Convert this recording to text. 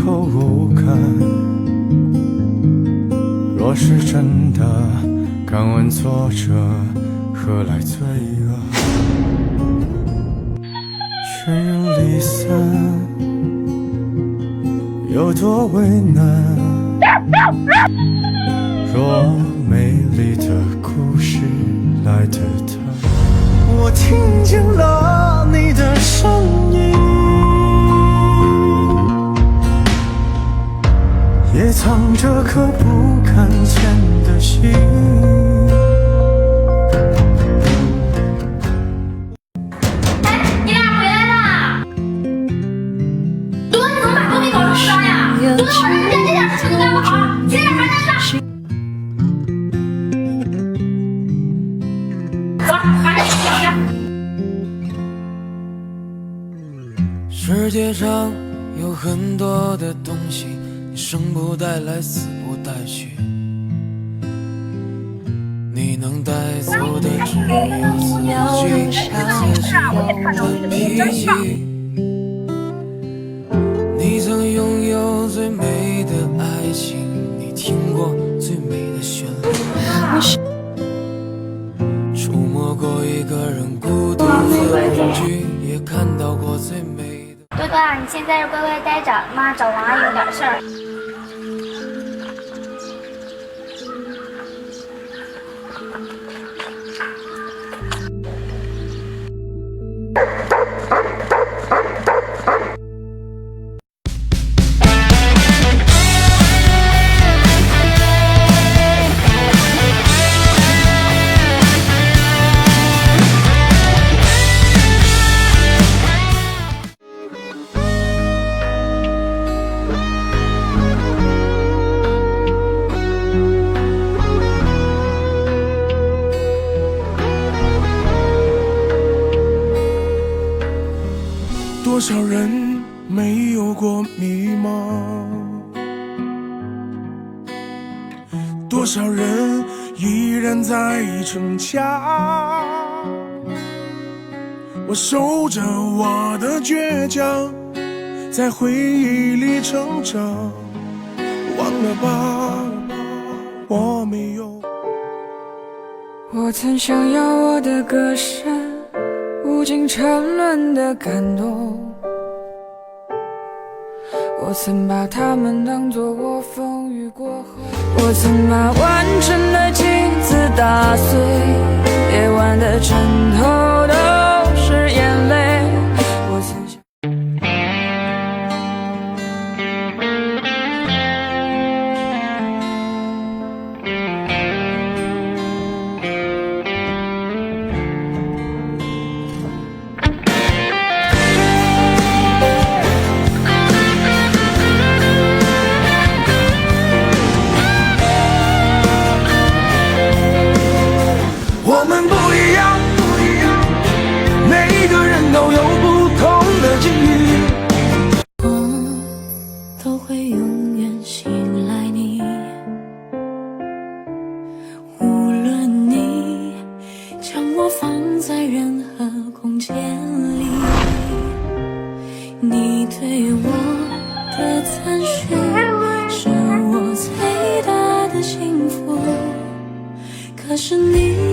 口无感。若是真的，敢问作者何来罪恶？全人离散，有多为难？若美丽的故事来得太，我听见了你的声音，也藏着颗不敢见的心。你俩回来啦！多，你怎么把作品搞成这样呀？多，我认真这点事情都干不好，现在还在上。走，把这写上。世界上有很多的东西，你生不带来，死不带去。你能带走的只有自己的脾气。你曾拥有最美的爱情，你听过最美的旋律，触摸过一个人孤独和恐惧，也看到过最美的。多多啊，你现在是乖乖待着，妈找王阿姨有点事儿。多少人没有过迷茫，多少人依然在逞强。我守着我的倔强，在回忆里成长。忘了吧，我没有。我曾想要我的歌声无尽沉沦的感动，我曾把它们当作我风雨过后，我曾把完整的镜子打碎，夜晚的枕头都是眼泪。我曾想我们不一样，每个人都有不同的境遇。我都会永远信赖你，无论你将我放在任何空间里，你对我的赞许是我最大的幸福。可是你